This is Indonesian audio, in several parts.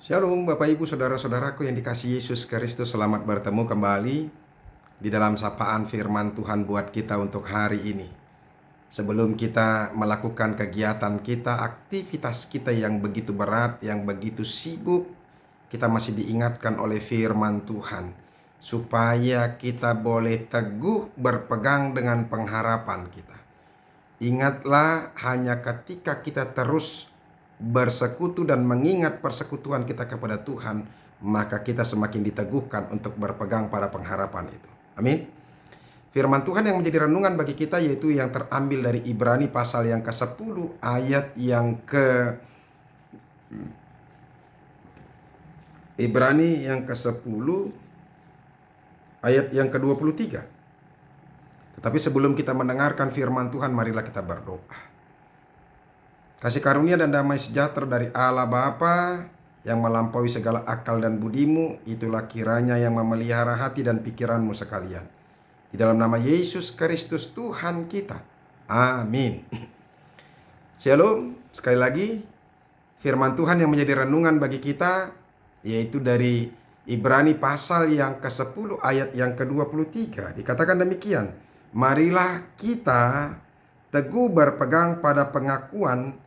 Shalom Bapak Ibu Saudara-saudaraku yang dikasihi Yesus Kristus. Selamat bertemu kembali di dalam sapaan firman Tuhan buat kita untuk hari ini. Sebelum kita melakukan kegiatan kita, aktivitas kita yang begitu berat, yang begitu sibuk, kita masih diingatkan oleh firman Tuhan supaya kita boleh teguh berpegang dengan pengharapan kita. Ingatlah, hanya ketika kita terus bersekutu dan mengingat persekutuan kita kepada Tuhan, maka kita semakin diteguhkan untuk berpegang pada pengharapan itu. Amin. Firman Tuhan yang menjadi renungan bagi kita yaitu yang terambil dari Ibrani pasal yang ke-10 ayat yang Ibrani yang ke-10 ayat yang ke-23. Tetapi sebelum kita mendengarkan firman Tuhan, marilah kita berdoa. Kasih karunia dan damai sejahtera dari Allah Bapa yang melampaui segala akal dan budimu, itulah kiranya yang memelihara hati dan pikiranmu sekalian. Di dalam nama Yesus Kristus Tuhan kita. Amin. Shalom. Sekali lagi, firman Tuhan yang menjadi renungan bagi kita yaitu dari Ibrani pasal yang ke-10 ayat yang ke-23. Dikatakan demikian, marilah kita teguh berpegang pada pengakuan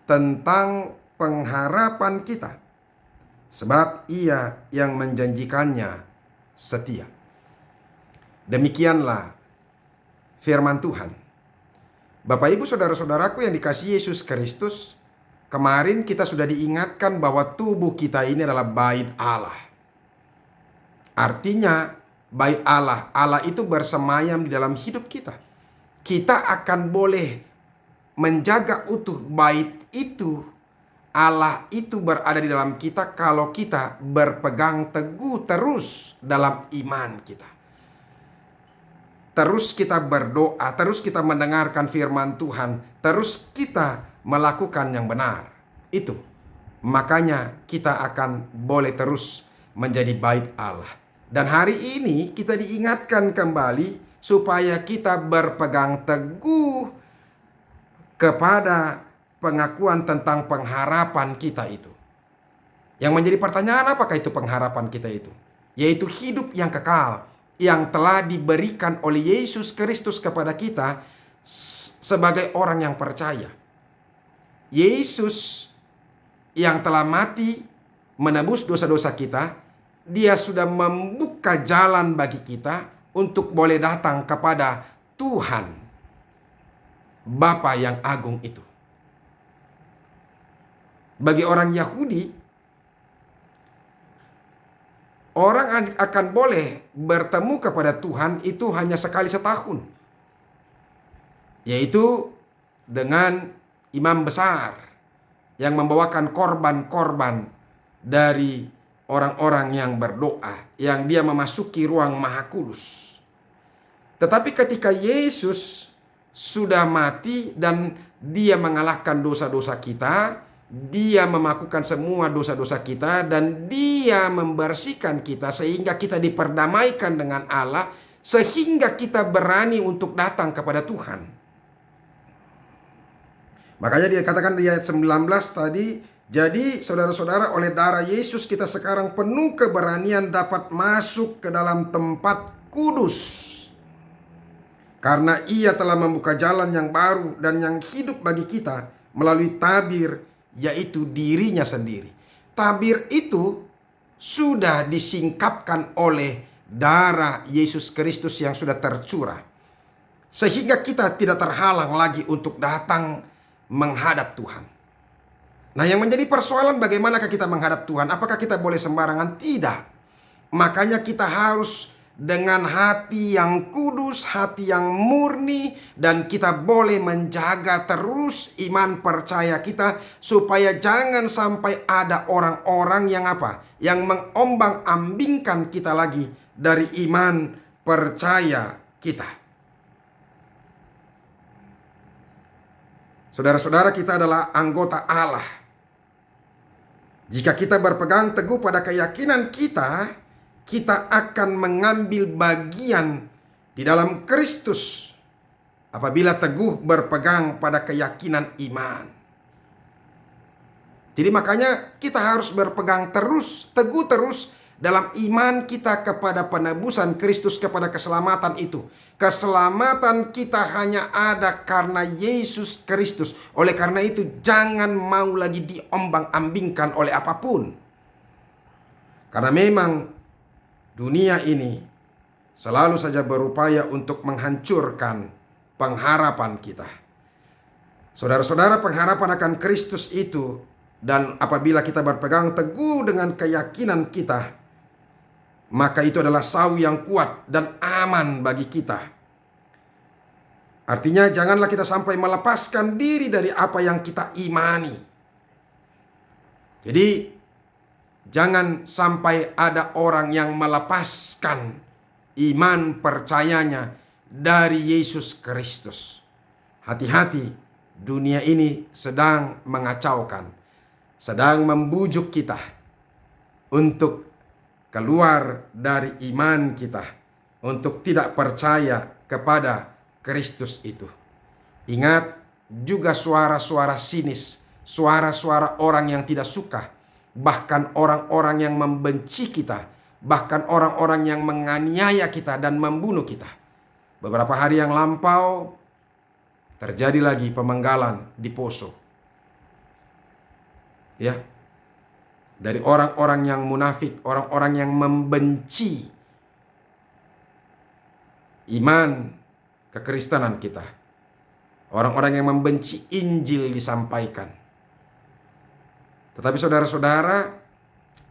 tentang pengharapan kita, sebab Ia yang menjanjikannya setia. Demikianlah firman Tuhan. Bapak Ibu Saudara-saudaraku yang dikasihi Yesus Kristus, kemarin kita sudah diingatkan bahwa tubuh kita ini adalah bait Allah. Artinya bait Allah, Allah itu bersemayam di dalam hidup kita. Kita akan boleh menjaga utuh bait itu, Allah itu berada di dalam kita kalau kita berpegang teguh terus dalam iman kita. Terus kita berdoa, terus kita mendengarkan firman Tuhan, terus kita melakukan yang benar. Itu makanya kita akan boleh terus menjadi bait Allah. Dan hari ini kita diingatkan kembali supaya kita berpegang teguh kepada pengakuan tentang pengharapan kita itu. Yang menjadi pertanyaan, apakah itu pengharapan kita itu? Yaitu hidup yang kekal yang telah diberikan oleh Yesus Kristus kepada kita sebagai orang yang percaya. Yesus yang telah mati menebus dosa-dosa kita, Dia sudah membuka jalan bagi kita untuk boleh datang kepada Tuhan Bapa yang agung itu. Bagi orang Yahudi, orang akan boleh bertemu kepada Tuhan itu hanya sekali setahun, yaitu dengan imam besar yang membawakan korban-korban dari orang-orang yang berdoa, yang dia memasuki ruang Maha Kudus. Tetapi ketika Yesus sudah mati dan Dia mengalahkan dosa-dosa kita, Dia memakukan semua dosa-dosa kita, dan Dia membersihkan kita sehingga kita diperdamaikan dengan Allah, sehingga kita berani untuk datang kepada Tuhan. Makanya dia katakan di ayat 19 tadi, jadi saudara-saudara, oleh darah Yesus kita sekarang penuh keberanian dapat masuk ke dalam tempat kudus. Karena Ia telah membuka jalan yang baru dan yang hidup bagi kita melalui tabir, yaitu dirinya sendiri. Tabir itu sudah disingkapkan oleh darah Yesus Kristus yang sudah tercurah, sehingga kita tidak terhalang lagi untuk datang menghadap Tuhan. Nah, yang menjadi persoalan, bagaimanakah kita menghadap Tuhan? Apakah kita boleh sembarangan? Tidak. Makanya kita harus dengan hati yang kudus, hati yang murni, dan kita boleh menjaga terus iman percaya kita supaya jangan sampai ada orang-orang yang yang mengombang-ambingkan kita lagi dari iman percaya kita. Saudara-saudara, kita adalah anggota Allah. Jika kita berpegang teguh pada keyakinan kita, kita akan mengambil bagian di dalam Kristus apabila teguh berpegang pada keyakinan iman. Jadi makanya kita harus berpegang terus, teguh terus dalam iman kita kepada penebusan Kristus, kepada keselamatan itu. Keselamatan kita hanya ada karena Yesus Kristus. Oleh karena itu jangan mau lagi diombang-ambingkan oleh apapun. Karena memang dunia ini selalu saja berupaya untuk menghancurkan pengharapan kita. Saudara-saudara, pengharapan akan Kristus itu, dan apabila kita berpegang teguh dengan keyakinan kita, maka itu adalah sawi yang kuat dan aman bagi kita. Artinya janganlah kita sampai melepaskan diri dari apa yang kita imani. Jadi jangan sampai ada orang yang melepaskan iman percayanya dari Yesus Kristus. Hati-hati, dunia ini sedang mengacaukan, sedang membujuk kita untuk keluar dari iman kita, untuk tidak percaya kepada Kristus itu. Ingat juga suara-suara sinis, suara-suara orang yang tidak suka, bahkan orang-orang yang membenci kita, bahkan orang-orang yang menganiaya kita dan membunuh kita. Beberapa hari yang lampau terjadi lagi pemenggalan di Poso. Ya. Dari orang-orang yang munafik, orang-orang yang membenci iman kekristenan kita. Orang-orang yang membenci Injil disampaikan. Tetapi saudara-saudara,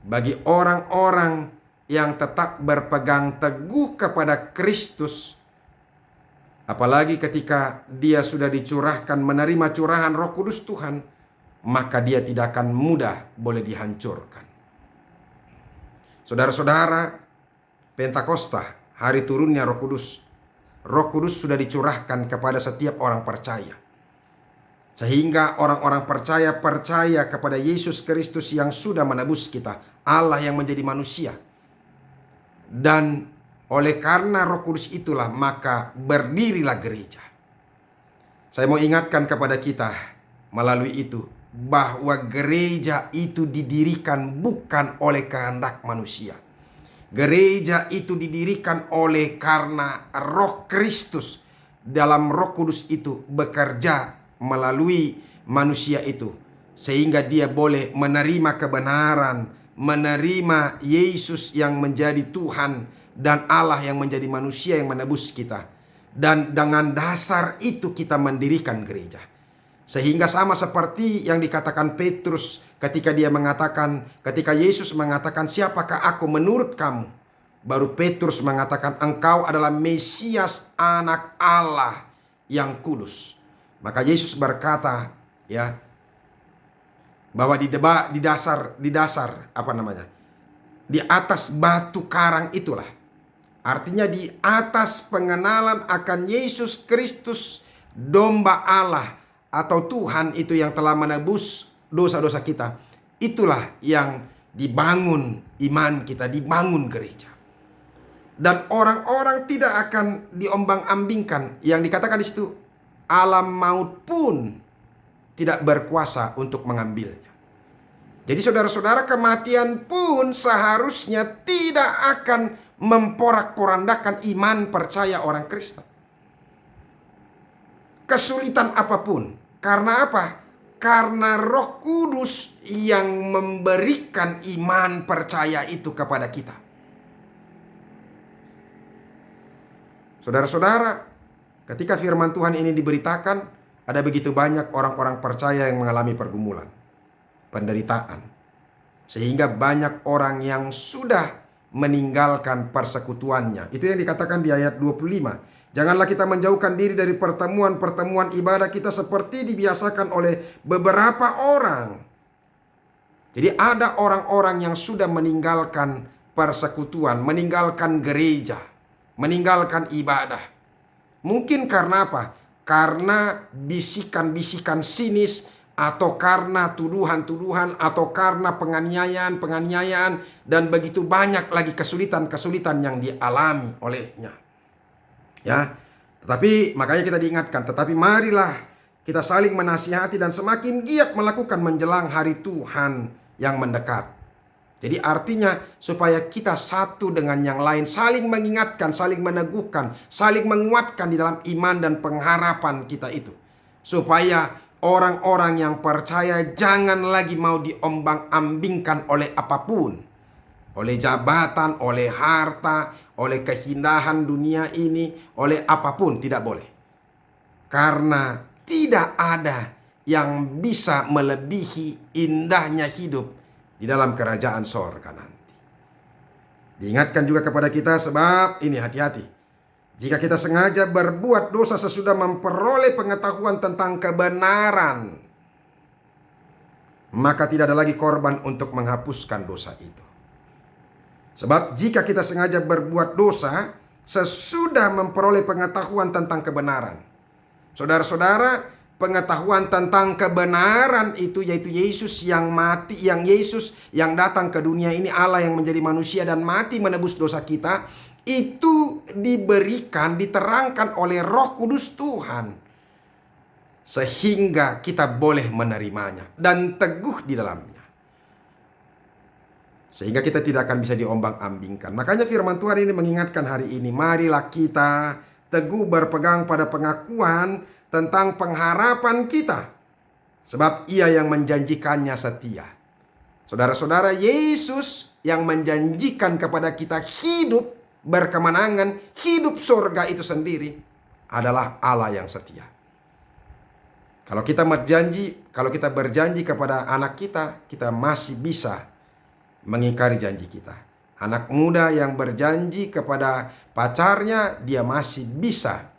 bagi orang-orang yang tetap berpegang teguh kepada Kristus, apalagi ketika dia sudah dicurahkan, menerima curahan Roh Kudus Tuhan, maka dia tidak akan mudah boleh dihancurkan. Saudara-saudara, Pentakosta, hari turunnya Roh Kudus. Roh Kudus sudah dicurahkan kepada setiap orang percaya. Sehingga orang-orang percaya kepada Yesus Kristus yang sudah menebus kita, Allah yang menjadi manusia. Dan oleh karena Roh Kudus itulah maka berdirilah gereja. Saya mau ingatkan kepada kita melalui itu, bahwa gereja itu didirikan bukan oleh kehendak manusia. Gereja itu didirikan oleh karena Roh Kristus dalam Roh Kudus itu bekerja melalui manusia itu, sehingga dia boleh menerima kebenaran, menerima Yesus yang menjadi Tuhan dan Allah yang menjadi manusia yang menebus kita. Dan dengan dasar itu kita mendirikan gereja. Sehingga sama seperti yang dikatakan Petrus ketika ketika Yesus mengatakan, "Siapakah aku menurut kamu?" Baru Petrus mengatakan, "Engkau adalah Mesias, Anak Allah yang kudus." Maka Yesus berkata, ya, bahwa di atas batu karang itulah. Artinya di atas pengenalan akan Yesus Kristus, domba Allah atau Tuhan itu yang telah menebus dosa-dosa kita. Itulah yang dibangun iman kita, dibangun gereja. Dan orang-orang tidak akan diombang-ambingkan. Yang dikatakan di situ, alam maut pun tidak berkuasa untuk mengambilnya. Jadi saudara-saudara, kematian pun seharusnya tidak akan memporak-porandakan iman percaya orang Kristen. Kesulitan apapun. Karena apa? Karena Roh Kudus yang memberikan iman percaya itu kepada kita. Saudara-saudara, ketika firman Tuhan ini diberitakan, ada begitu banyak orang-orang percaya yang mengalami pergumulan, penderitaan. Sehingga banyak orang yang sudah meninggalkan persekutuannya. Itu yang dikatakan di ayat 25. Janganlah kita menjauhkan diri dari pertemuan-pertemuan ibadah kita seperti dibiasakan oleh beberapa orang. Jadi ada orang-orang yang sudah meninggalkan persekutuan, meninggalkan gereja, meninggalkan ibadah. Mungkin karena apa? Karena bisikan-bisikan sinis, atau karena tuduhan-tuduhan, atau karena penganiayaan, dan begitu banyak lagi kesulitan-kesulitan yang dialami olehnya. Ya, tetapi makanya kita diingatkan, tetapi marilah kita saling menasihati dan semakin giat melakukan menjelang hari Tuhan yang mendekat. Jadi artinya supaya kita satu dengan yang lain, saling mengingatkan, saling meneguhkan, saling menguatkan di dalam iman dan pengharapan kita itu. Supaya orang-orang yang percaya jangan lagi mau diombang-ambingkan oleh apapun. Oleh jabatan, oleh harta, oleh keindahan dunia ini, oleh apapun, tidak boleh. Karena tidak ada yang bisa melebihi indahnya hidup di dalam kerajaan sorga nanti. Diingatkan juga kepada kita sebab ini hati-hati. Jika kita sengaja berbuat dosa sesudah memperoleh pengetahuan tentang kebenaran, maka tidak ada lagi korban untuk menghapuskan dosa itu. Sebab jika kita sengaja berbuat dosa sesudah memperoleh pengetahuan tentang kebenaran. Saudara-saudara, pengetahuan tentang kebenaran itu yaitu Yesus yang mati, yang Yesus yang datang ke dunia ini, Allah yang menjadi manusia dan mati menebus dosa kita, itu diberikan, diterangkan oleh Roh Kudus Tuhan. Sehingga kita boleh menerimanya dan teguh di dalamnya. Sehingga kita tidak akan bisa diombang-ambingkan. Makanya firman Tuhan ini mengingatkan hari ini, marilah kita teguh berpegang pada pengakuan tentang pengharapan kita. Sebab Ia yang menjanjikannya setia. Saudara-saudara, Yesus yang menjanjikan kepada kita hidup berkemenangan, hidup surga itu sendiri adalah Allah yang setia. Kalau kita berjanji kepada anak kita, kita masih bisa mengingkari janji kita. Anak muda yang berjanji kepada pacarnya, dia masih bisa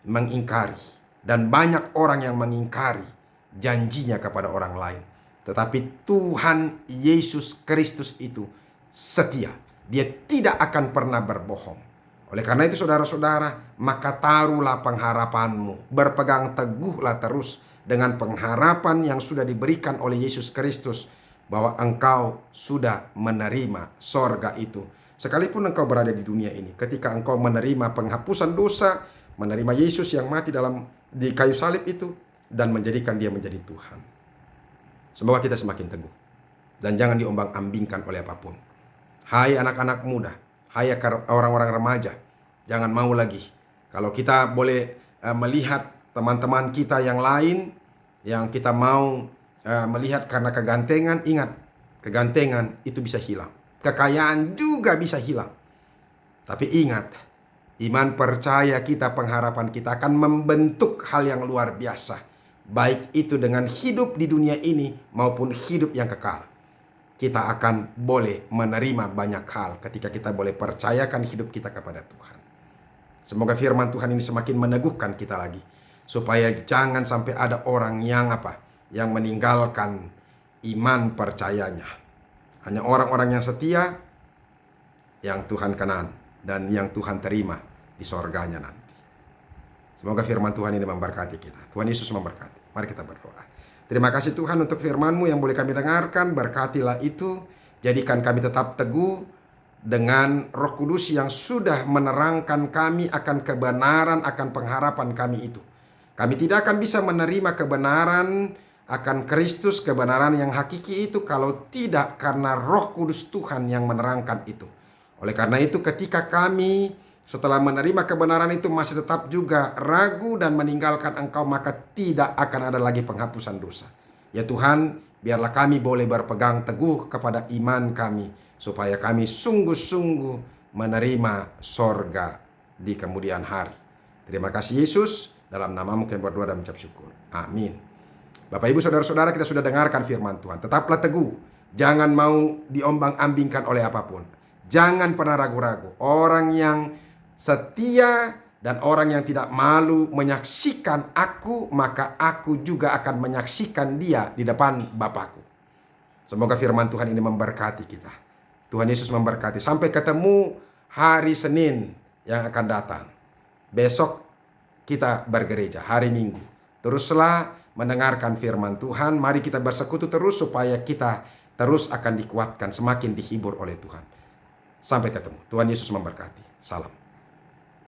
mengingkari. Dan banyak orang yang mengingkari janjinya kepada orang lain. Tetapi Tuhan Yesus Kristus itu setia. Dia tidak akan pernah berbohong. Oleh karena itu saudara-saudara, maka taruhlah pengharapanmu. Berpegang teguhlah terus dengan pengharapan yang sudah diberikan oleh Yesus Kristus. Bahwa engkau sudah menerima sorga itu. Sekalipun engkau berada di dunia ini, ketika engkau menerima penghapusan dosa, menerima Yesus yang mati di kayu salib itu, dan menjadikan dia menjadi Tuhan. Semoga kita semakin teguh. Dan jangan diombang-ambingkan oleh apapun. Hai anak-anak muda, hai orang-orang remaja, jangan mau lagi. Kalau kita boleh melihat teman-teman kita yang lain, yang kita mau melihat karena kegantengan, ingat, kegantengan itu bisa hilang. Kekayaan juga bisa hilang. Tapi ingat, iman percaya kita, pengharapan kita akan membentuk hal yang luar biasa. Baik itu dengan hidup di dunia ini maupun hidup yang kekal. Kita akan boleh menerima banyak hal ketika kita boleh percayakan hidup kita kepada Tuhan. Semoga firman Tuhan ini semakin meneguhkan kita lagi. Supaya jangan sampai ada orang yang yang meninggalkan iman percayanya. Hanya orang-orang yang setia yang Tuhan kenan dan yang Tuhan terima di sorganya nanti. Semoga firman Tuhan ini memberkati kita. Tuhan Yesus memberkati. Mari kita berdoa. Terima kasih Tuhan untuk firman-Mu yang boleh kami dengarkan. Berkatilah itu. Jadikan kami tetap teguh dengan Roh Kudus yang sudah menerangkan kami akan kebenaran, akan pengharapan kami itu. Kami tidak akan bisa menerima kebenaran akan Kristus, kebenaran yang hakiki itu kalau tidak karena Roh Kudus Tuhan yang menerangkan itu. Oleh karena itu ketika kami setelah menerima kebenaran itu masih tetap juga ragu dan meninggalkan Engkau, maka tidak akan ada lagi penghapusan dosa. Ya Tuhan, biarlah kami boleh berpegang teguh kepada iman kami supaya kami sungguh-sungguh menerima sorga di kemudian hari. Terima kasih Yesus, dalam nama-Mu kami berdoa dan mengucap syukur. Amin. Bapak Ibu saudara-saudara, kita sudah dengarkan firman Tuhan. Tetaplah teguh. Jangan mau diombang-ambingkan oleh apapun. Jangan pernah ragu-ragu. Orang yang setia dan orang yang tidak malu menyaksikan aku, maka aku juga akan menyaksikan dia di depan Bapakku. Semoga firman Tuhan ini memberkati kita. Tuhan Yesus memberkati. Sampai ketemu hari Senin yang akan datang. Besok kita bergereja, hari Minggu. Teruslah mendengarkan firman Tuhan. Mari kita bersekutu terus supaya kita terus akan dikuatkan, semakin dihibur oleh Tuhan. Sampai ketemu. Tuhan Yesus memberkati. Salam.